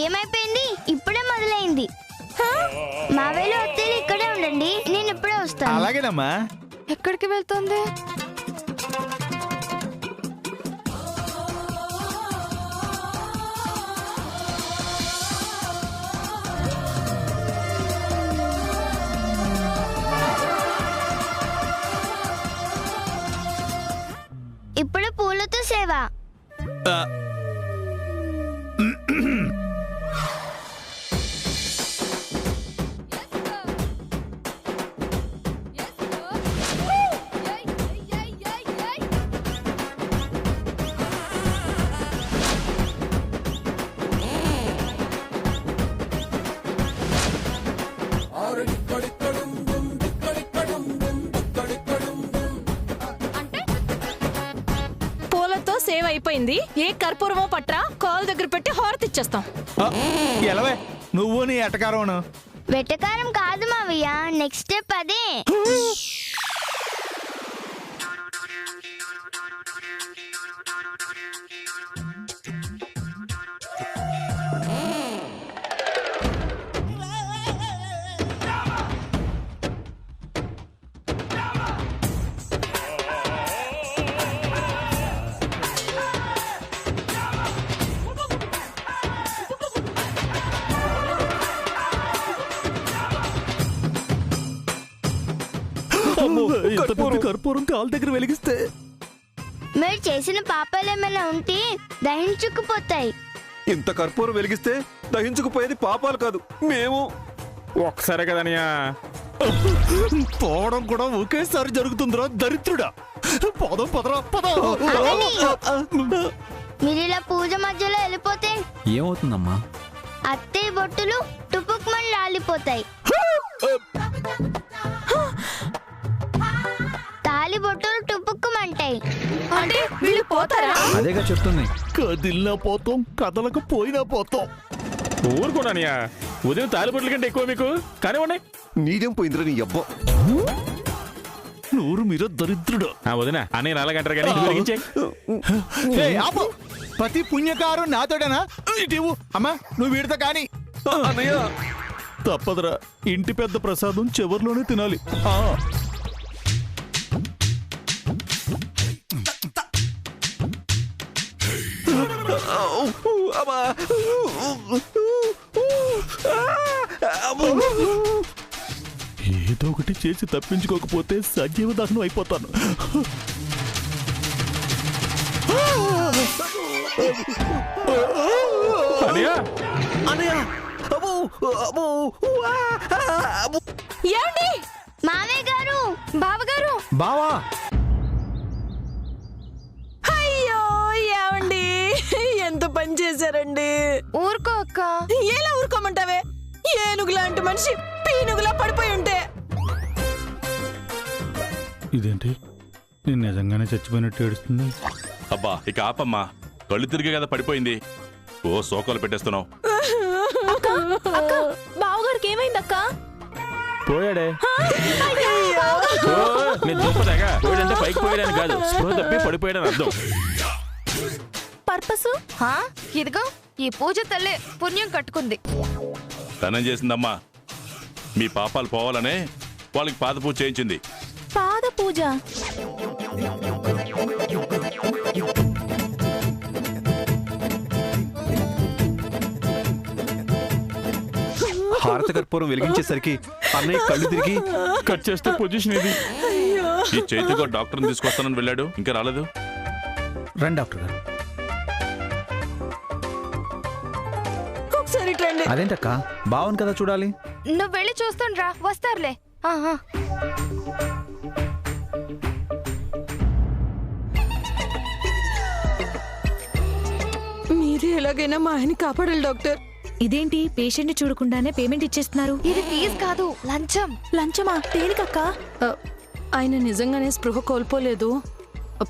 ఏమైపోయింది? ఇప్పుడే మొదలైంది. మావేలు అత్తయ్య ఇక్కడే ఉండండి, నేను ఇప్పుడే వస్తాను. అలాగేనమ్మా. ఎక్కడికి వెళ్తుంది? ఇప్పుడు పూలతో సేవ. సేవ్ అయిపోయింది. ఏ కర్పూరమో పట్రా, కాల్ దగ్గర పెట్టి హారతి ఇచ్చేస్తాం. ఎలవే నువ్వు నీ ఎటకారం. వెటకారం కాదు మావయ్య, నెక్స్ట్ స్టెప్ అదే. కర్పూరం కాలు దగ్గర వెలిగిస్తే మీరు చేసిన పాపాలు ఏమైనా ఉంటే దహించుకుపోతాయి. ఇంత కర్పూరం వెలిగిస్తే దహించుకుపోయేది పాపాలు కాదు, మేము. ఒక్కసారే కదనియా పోవడం కూడా ఒకేసారి జరుగుతుందిరా దరిద్రుడా. పదం పదరా పద. మీరు ఇలా పూజ మధ్యలో వెళ్ళిపోతే ఏమవుతుందమ్మా? అత్తయ్య బొట్టులు టుపుక్మని రాలిపోతాయి. తాలి బొట్టులు టుపుక్కుమంటాయి. అంటే వీళ్ళు పోతారా? అదేగా చెప్తుంది. కదిలినా పోతాం, కదలకు పోయినా పోతాం. ఊరుకోనానియా, ఉదయం తాలిబొట్ల కంటే ఎక్కువ మీకు కానివ్వండి. నీదేం పోయిందిరా నీ అబ్బా. నూరు మీరు దరిద్రుడు. వదినా అన్నయ్య అలాగంటారు కానీ ప్రతి పుణ్యకారు నాతోడేనా? ఇటీవు అమ్మా, నువ్వు వీడితో కానీ. తప్పదురా, ఇంటి పెద్ద ప్రసాదం చివర్లోనే తినాలి. ఏదో ఒకటి చేసి తప్పించుకోకపోతే సజీవ దహనం అయిపోతాను. మామయ్య గారు, బావగారు, బావా. అయ్యో ఏమండి, ఎంత పని చేశారండి. ఊరుకో అక్క. ఎలా ఊరుకోమంటావే? ఏనుగు లాంటి మనిషి పీనుగులా పడిపోయి ఉంటే. ఇదేంటి, నేను నిజంగానే చచ్చిపోయినట్టు ఏడుస్తుంది. అబ్బా ఇక ఆపమ్మా, కళ్ళు తిరిగే కదా పడిపోయింది. ఓ సోకాలు పెట్టేస్తున్నావు. బావగారికి ఏమైందక్క? పోయాడే. నేను దుంపదాగా పోయాడంటే పైకి పోయాడని కాదు, స్పృహ తప్పి పడిపోయాడని అర్థం. పర్పస్ ఇదిగో ఈ పూజ తల్లే పుణ్యం కట్టుకుంది. తనం చేసిందమ్మా, మీ పాపాలు పోవాలనే వాళ్ళకి పాద పూజ చేయించింది. పాద పూజ? హారత కర్పూరం వెలిగించేసరికి అన్నయ్య కళ్ళు తిరిగి కట్ చేస్తే పొజిషన్ ఇది. ఈ చైతుగా డాక్టర్ని తీసుకొస్తానని వెళ్ళాడు, ఇంకా రాలేదు. రండి డాక్టర్ గారు. ఒకసారి రండి. అదేంటక్క, బావును కదా చూడాలి. నువ్వు వెళ్ళి చూస్తుండ్రా, వస్తారులే. ఎలాగైనా మా ఆయన కాపాడాలి డాక్టర్. ఇదేంటి పేషెంట్ ని చూడకుండానే పేమెంట్ ఇచ్చేస్తున్నారు? ఇది ఫీజు కాదు, లంచం. లంచమా? దేనికక్క? ఆయన నిజంగానే స్పృహ కోల్పోలేదు.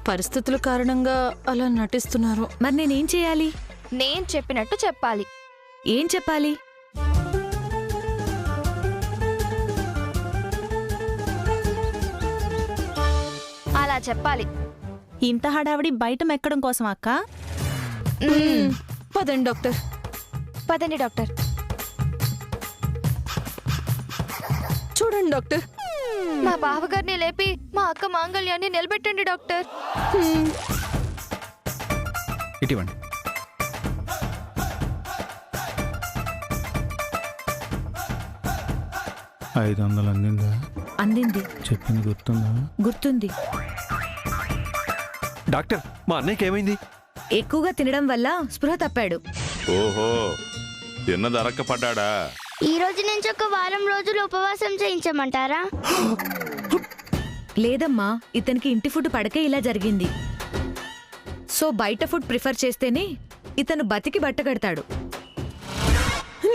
పరిస్థితుల కారణంగా అలా నటిస్తున్నారు. మరి నేనేం చేయాలి? నేను చెప్పినట్టు చెప్పాలి. ఏం చెప్పాలి? అలా చెప్పాలి. ఇంత హడావిడి బయట మెక్కడం కోసం అక్క? పదండి డాక్టర్. పదండి డాక్టర్. చూడండి డాక్టర్. మా బావగారిని లేపి మా అక్క మాంగళ్యాన్ని నిలబెట్టండి డాక్టర్. ఇటీవండి. $500 అందిందా? అందింది. చెప్పింది గుర్తుందా? గుర్తుంది. డాక్టర్ మా అన్నయ్యకి ఏమైంది? ఎక్కువగా తినడం వల్ల స్పృహ తప్పాడు. ఓహో, తిన్నది అరక్కపడ్డా? ఈ రోజు నుంచి ఒక వారం రోజులు ఉపవాసం చేయించమంటారా? లేదమ్మా, ఇతనికి ఇంటి ఫుడ్ పడకే ఇలా జరిగింది. సో బయట ఫుడ్ ప్రిఫర్ చేస్తేనే ఇతను బతికి బట్టగడతాడు.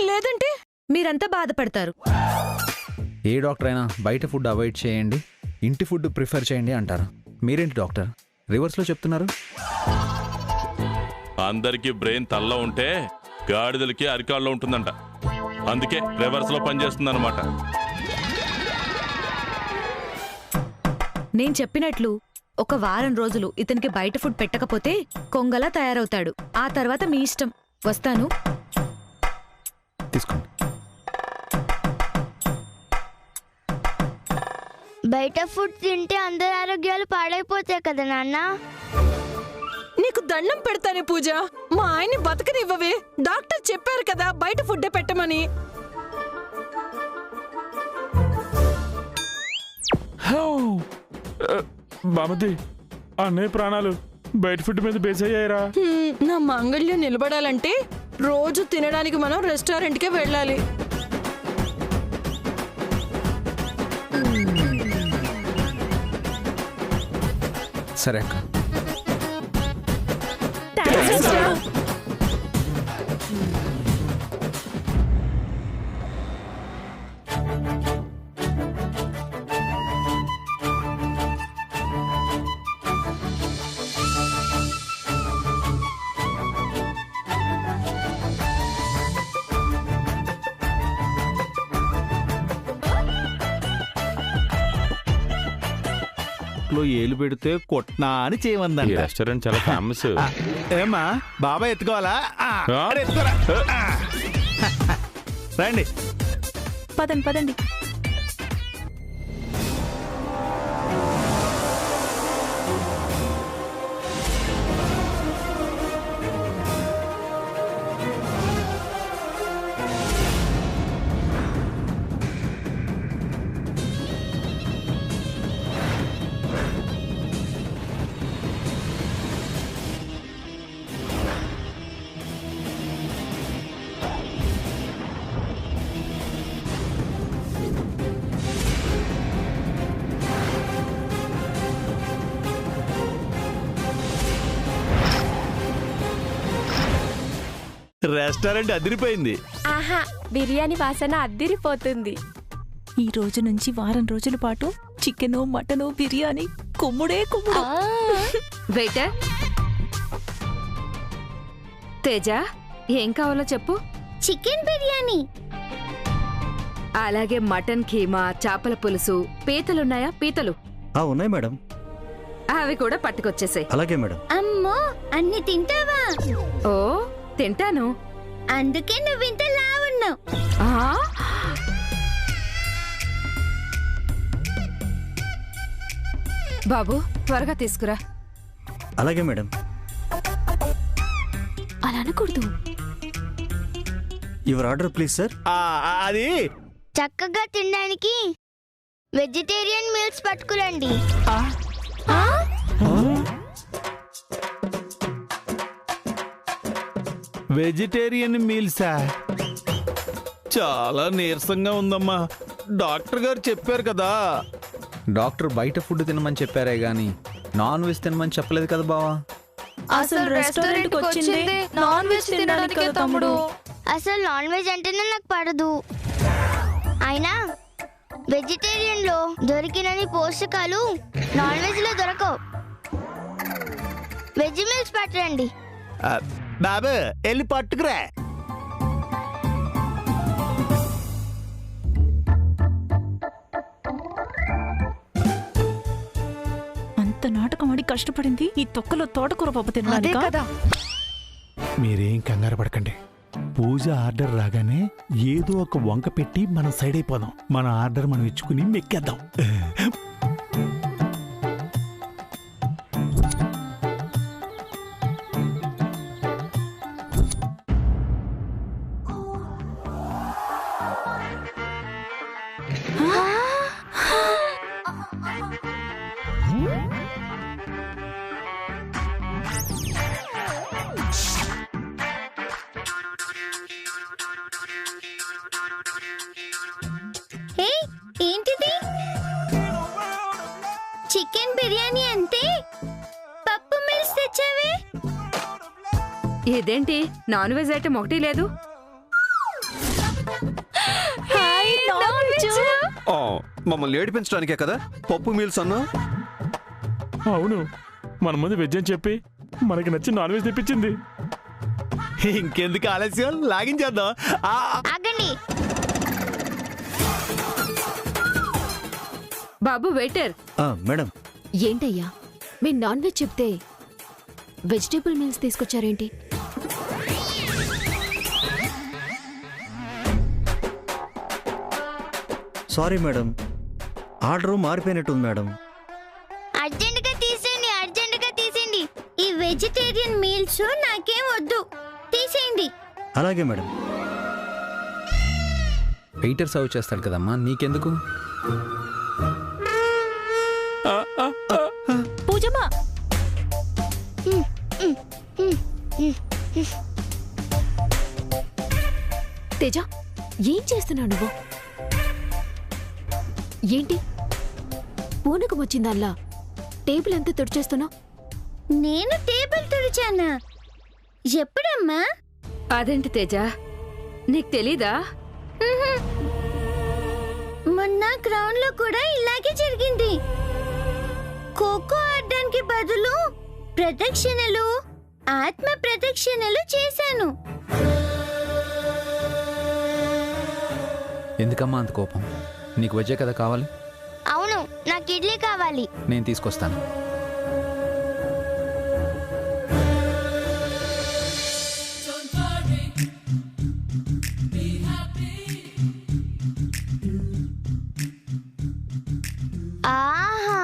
లేదంటే మీరంతా బాధపడతారు. ఏ డాక్టర్ అయినా బయట ఫుడ్ అవాయిడ్ చేయండి, ఇంటి ఫుడ్ ప్రిఫర్ చేయండి అంటారు. మీరేంటి డాక్టర్ రివర్స్లో చెప్తున్నారు? అందరికీ బ్రెయిన్ తల్లో ఉంటే గాడిదలకి అరికాల్లో ఉంటుందంట. అందుకే రివర్స్ లో పనిచేస్తుంది అనమాట. నేను చెప్పినట్లు ఒక వారం రోజులు ఇతనికి బయట ఫుడ్ పెట్టకపోతే కొంగలా తయారవుతాడు. ఆ తర్వాత మీ ఇష్టం. వస్తాను. తీసుకోండి. బయట ఫుడ్ తింటే అందరి ఆరోగ్యాలు పాడైపోతాయి కదా నాన్న. నీకు దండం పెడతానే పూజ, మా ఆయన్ని బతకనివ్వవే. డాక్టర్ చెప్పారు కదా బయట ఫుడ్డే పెట్టమని. బామతి, అన్నయ్య ప్రాణాలు బయట ఫుడ్ మీద బేస్ అయ్యాయిరా. నా మాంగళ్యం నిలబడాలంటే రోజు తినడానికి మనం రెస్టారెంట్కే వెళ్ళాలి. సరే అక్క. ఏలు పెడితే కొట్నా అని ఈ చేయమందంట. రెస్టారెంట్ చాలా ఫేమస్. ఏమా బాబాయ్ ఎత్తుకోవాలా? అరే, ఎత్తుకోరా. రండి. పదండి పదండి. రెస్టారెంట్ అదిరిపోయింది. ఆహా, బిర్యానీ వాసన అద్దిరిపోతుంది. ఈ రోజు నుంచి వారం రోజుల పాటు చికెను మటను బిర్యానీ కుమ్ముడే కుమ్ముడు. వెయిటర్, తేజ ఏం కావాలో చెప్పు. చికెన్ బిర్యానీ. అలాగే మటన్ కీమా, చేపల పులుసు, పీతలున్నాయా? పీతలు ఉన్నాయి మేడం. అవి కూడా పట్టుకొచ్చేసాయి. అలాగే మేడం. అమ్మో, అన్ని తింటావా? ఓ, తింటాను. అందుకే నువ్వు ఇంత లావున్నావు. బాబు త్వరగా తీసుకురా. అలాగే మేడం. అలా అనకూడదు. Your order please sir. అది చక్కగా తినడానికి వెజిటేరియన్ మీల్స్ పట్టుకురండి. వెజిటేరియన్ మీల్సా? చాలా నీరసంగా ఉందమ్మా. డాక్టర్ గారు చెప్పారు కదా. డాక్టర్ బయట ఫుడ్ తినమని చెప్పారే గాని నాన్ వెజ్ తినమని చెప్పలేదు కదా బావా. అసలు రెస్టారెంట్ కి వచ్చింది నాన్ వెజ్ తినడానికే తమ్ముడు. అసలు నాన్ వెజ్ అంటేనే నాకు పడదు. అయినా వెజిటేరియన్ లో దొరికినని పోషకాలు నాన్ వెజ్ లో దొరకవు. వెజ్ మీల్స్ పట్టండి. బాబు వెళ్ళి పట్టుకురా. అంత నాటకం ఆడి కష్టపడింది ఈ తొక్కలో తోటకూర పప్పు అదే తినడానికి. కదా. మీరేం కంగారు పడకండి. పూజ ఆర్డర్ రాగానే ఏదో ఒక వంక పెట్టి మనం సైడ్ అయిపోదాం. మన ఆర్డర్ మనం ఇచ్చుకుని మెక్కేద్దాం. ఏంటిది? చికెన్ బిర్యానీ అంటే పప్పు మిల్స్ తెచ్చావే? ఇదేంటి నాన్ వెజ్ ఐటమ్ ఒకటి లేదు? మమ్మల్ని ఏడిపించడానికే కదా పప్పు మీల్స్ అన్నా. అవును, మన ముందు వెజ్ అని చెప్పి మనకి నచ్చి నాన్ వెజ్ తెప్పించింది. ఇంకెందుకు ఆలస్యం, లాగించేద్దాం. ఆగండి. బాబు వెయిటర్. మేడం, ఏంటయ్యా మీరు నాన్ వెజ్ చెప్తే వెజిటేబుల్ మీల్స్ తీసుకొచ్చారేంటి? సారీ మేడం, ఆర్డర్ మారిపోయినట్టుంది మేడం. అర్జెంటుగా తీసేయండి. ఈ వెజిటేరియన్ మీల్స్ నాకేం వద్దు, తీసేయండి. అలాగే మేడం. వెయిటర్ సర్వ్ చేస్తాడు కదమ్మా, నీకెందుకు? పూజమ్మా, తేజ ఏం చేస్తున్నావు నువ్వు? ఏంటి పూనకం వచ్చిందల్లా టేబుల్ ఎంత తుడిచేస్తున్నావు? నేను టేబుల్ తుడిచానా? ఎప్పుడమ్మా? అదేంటి తేజ, నీకు తెలీదా? మొన్న గ్రౌండ్ లో కూడా ఇలాగే జరిగింది. ఖోఖో ఆడడానికి బదులు ప్రదక్షిణలు, ఆత్మ ప్రదక్షిణలు చేశాను. ఎందుకమ్మా అంత కోపం? నీకు వెజ్జే కదా కావాలి? అవును, నాకు ఇడ్లీ కావాలి. నేను తీసుకొస్తాను. ఆహా,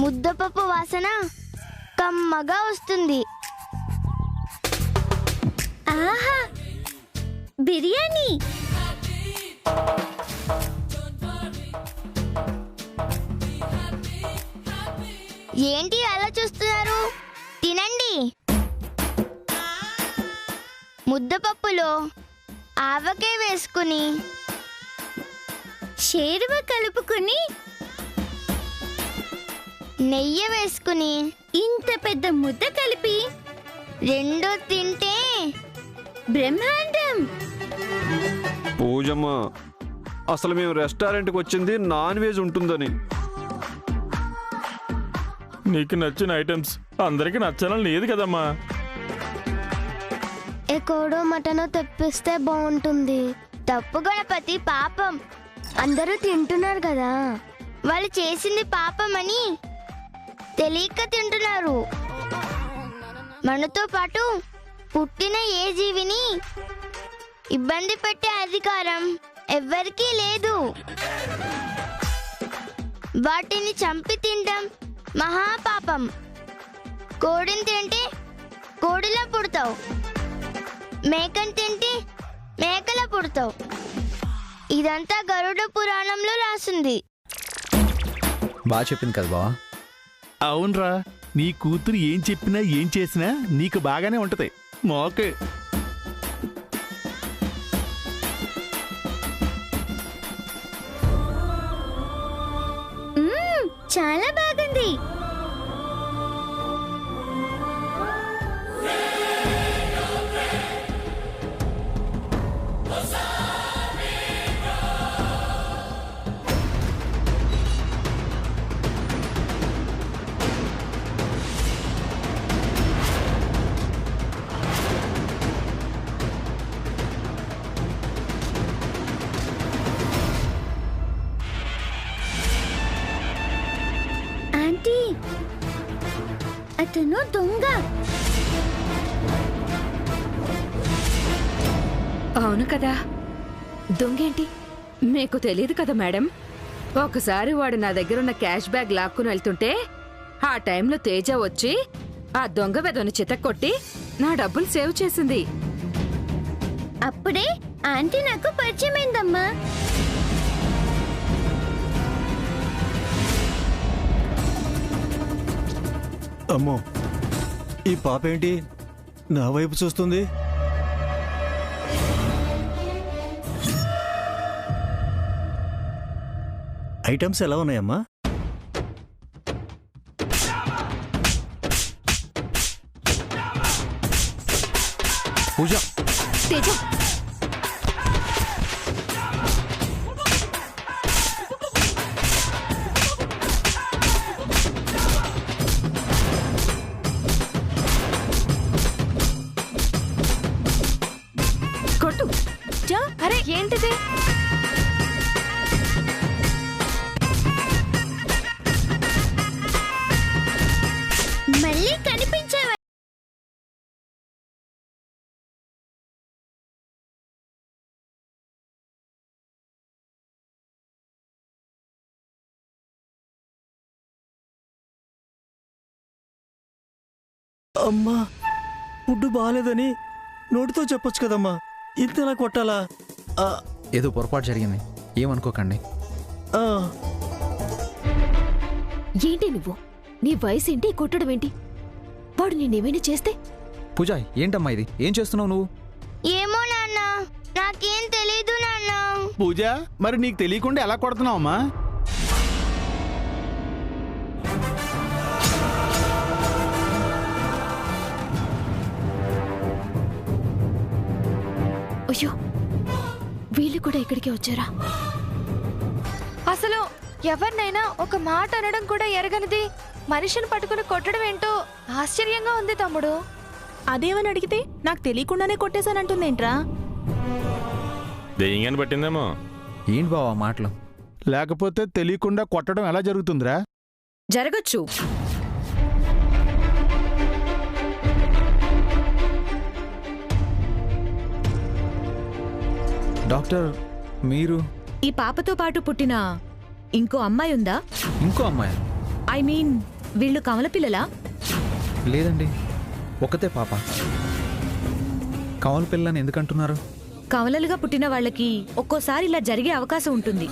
ముద్దపప్పు వాసన కమ్మగా వస్తుంది. ఆహా, బిర్యానీ. ఏంటి అలా చూస్తున్నారు? తినండి. ముద్దపప్పులో ఆవకాయ వేసుకుని షేరువ కలుపుకుని నెయ్యి వేసుకుని ఇంత పెద్ద ముద్ద కలిపి రెండు తింటే బ్రహ్మాండం. పూజమ్మ, అసలు మేము రెస్టారెంట్కి వచ్చింది నాన్ వెజ్ ఉంటుందని. నీకు నచ్చిన ఐటమ్స్ అందరికి నచ్చాలని లేదు కదమ్మా. ఎక్కడో మటనో తెప్పిస్తే బాగుంటుంది. తప్పు గణపతి, పాపం. అందరూ తింటున్నారు కదా, వాళ్ళు చేసింది పాపం అని తెలియక తింటున్నారు. మనతో పాటు పుట్టిన ఏ జీవిని ఇబ్బంది పెట్టే అధికారం ఎవ్వరికీ లేదు. వాటిని చంపి తినడం మహాపాపం. కోడిని తింటే కోడిలా పుడతావు, మేకని తింటే మేకలా పుడతావు. ఇదంతా గరుడ పురాణంలో రాసింది. బాగా చెప్పింది కదా బావా. అవునరా, నీ కూతురు ఏం చెప్పినా ఏం చేసినా నీకు బాగానే ఉంటది. మోకే చాలా బాగుంది. అతను దొంగ. అవును కదా, దొంగేంటి? మీకు తెలియదు కదా మేడం. ఒకసారి వాడు నా దగ్గరున్న క్యాష్ బ్యాగ్ లాక్కుని వెళ్తుంటే ఆ టైంలో తేజ వచ్చి ఆ దొంగ వెదను చితక్కొట్టి నా డబ్బులు సేవ్ చేసింది. అప్పుడే ఆంటీ నాకు పరిచయమైందమ్మా. అమ్మో, ఈ పాప ఏంటి నా వైపు చూస్తుంది? ఐటమ్స్ ఎలా ఉన్నాయమ్మా? పూజ, తేజ, కొట్టు. అరే ఏంటిది? మళ్ళీ కనిపించావా? అమ్మా, ఫుడ్ బాగాలేదని నోటితో చెప్పొచ్చు కదమ్మా, ఇంతలా కొట్టాలా? ఏదో పొరపాటు జరిగింది, ఏమనుకోకండి. ఏంటి నువ్వు? నీ వయసు ఏంటి, కొట్టడం ఏంటి? వాడు నేనేమైనా చేస్తే? పూజ, ఏంటమ్మా ఇది? ఏం చేస్తున్నావు నువ్వు? ఏమో నాన్న, నాకేం తెలీదు నాన్న. పూజ, మరి నీకు తెలియకుండా ఎలా కొడుతున్నావమ్మా? అయ్యో, వీళ్ళు కూడా ఇక్కడికే వచ్చారా? అసలు ఎవరినైనా ఒక మాట అనడం కూడా ఎరగనిది మనిషిని పట్టుకుని కొట్టడం ఏంటో ఆశ్చర్యంగా ఉంది తమ్ముడు. అదేమని అడిగితే నాకు తెలియకుండానే కొట్టేశానంటుందేంట్రా? దెయ్యంగాని పట్టిందేమో. ఏంటి బావా మాటలు? లేకపోతే తెలియకుండా కొట్టడం ఎలా జరుగుతుందిరా? జరగచ్చు. డాక్టర్, మీరు ఈ పాపతో పాటు పుట్టిన ఇంకో అమ్మాయి ఉందా? ఇంకో అమ్మాయి? ఐ మీన్ వీళ్ళు కమల పిల్లలా? లేదండి, ఒకతే పాప. కమల పిల్లని ఎందుకంటున్నారు? కమలలుగా పుట్టిన వాళ్ళకి ఒక్కోసారి ఇలా జరిగే అవకాశం ఉంటుంది.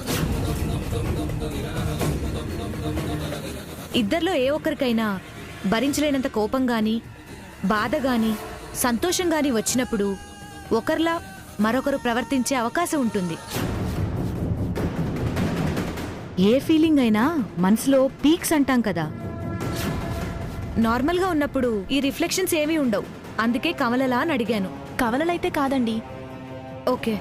ఇద్దరిలో ఏ ఒక్కరికైనా భరించలేనంత కోపం గాని, బాధ గాని, సంతోషం గాని వచ్చినప్పుడు ఒకరిలా మరొకరు ప్రవర్తించే అవకాశం ఉంటుంది. ఏ ఫీలింగ్ అయినా మనసులో పీక్స్ అంటాం కదా. నార్మల్గా ఉన్నప్పుడు ఈ రిఫ్లెక్షన్స్ ఏమీ ఉండవు. అందుకే కమలలా అని అడిగాను. కవలలైతే కాదండి. ఓకే.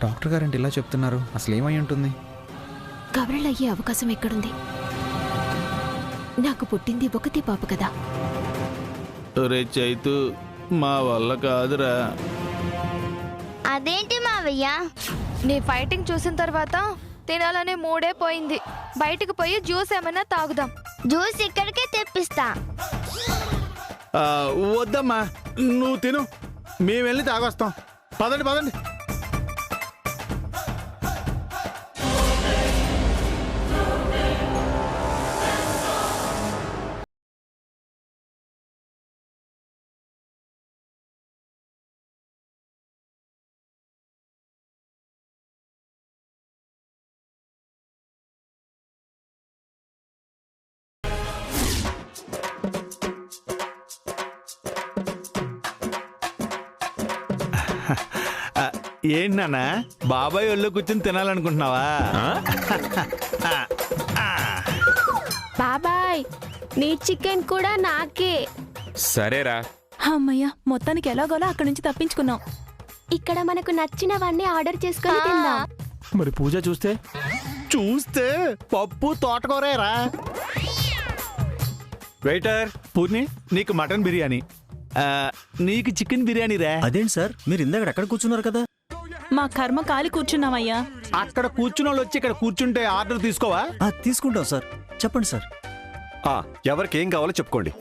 డాక్టర్ గారంటే ఇలా చెప్తున్నారు, అసలు ఏమై ఉంటుంది? కవరలు అయ్యే అవకాశం ఎక్కడుంది? నాకు పుట్టింది ఒకతే పాప కదా. రే చైతు, మా వల్ల కాదురా. అదేంటి మావయ్య? నీ ఫైటింగ్ చూసిన తర్వాత తినాలనే మూడే పోయింది. బయటకు పోయి జ్యూస్ ఏమైనా తాగుదాం. జ్యూస్ ఇక్కడికే తెప్పిస్తా. వద్దమ్మా, నువ్వు తిను, మేము వెళ్ళి తాగొస్తాం. పదండి పదండి. ఏంటి నాన్న, బాబాయ్ ఒళ్ళో కూర్చొని తినాలనుకుంటున్నావా? బాబాయ్, నీ చికెన్ కూడా నాకే. సరేరా. అమ్మయ్య, మొత్తానికి ఎలాగోలా అక్కడి నుంచి తప్పించుకున్నాం. ఇక్కడ మనకు నచ్చినవన్నీ ఆర్డర్ చేసుకొని తిందాం. మరి పూజ చూస్తే చూస్తే పప్పు తోటకూరేరా. వెయిటర్, పూర్ణి, నీకు మటన్ బిర్యానీ, నీకు చికెన్ బిర్యానీ రా. అదేంటి సార్, మీరు ఇందాక ఎక్కడ కూర్చున్నారు కదా? మా కర్మ కాలి కూర్చున్నామయ్యా. అక్కడ కూర్చున్న వాళ్ళు వచ్చి ఇక్కడ కూర్చుంటే ఆర్డర్ తీసుకోవా? తీసుకుంటాం సార్. చెప్పండి సార్. ఎవరికి ఏం కావాలో చెప్పుకోండి.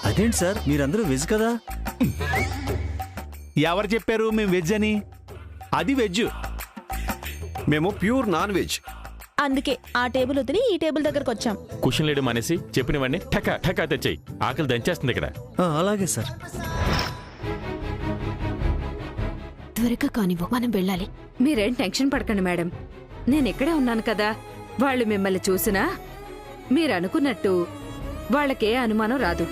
అదేంటి సార్, మీరందరూ వెజ్ కదా? ఎవరు చెప్పారు మేము వెజ్ అని? అది వెజ్. మేము ప్యూర్ నాన్ వెజ్. అందుకే ఆ టేబుల్ వదిలి ఈ టేబుల్ దగ్గరకు వచ్చాం. క్వశ్చన్ లేడు మానేసి చెప్పినవన్నీ ఠకా ఠకా తెచ్చాయి. ఆకలి దంచేస్తుంది ఇక్కడ. అలాగే సార్. త్వరగా కానివ్వు, మనం వెళ్ళాలి. మీరేం టెన్షన్ పడకండి మేడం, నేను ఇక్కడే ఉన్నాను కదా. వాళ్ళు మిమ్మల్ని చూసినా మీరు అనుకున్నట్టు వాళ్ళకే అనుమానం రాదు.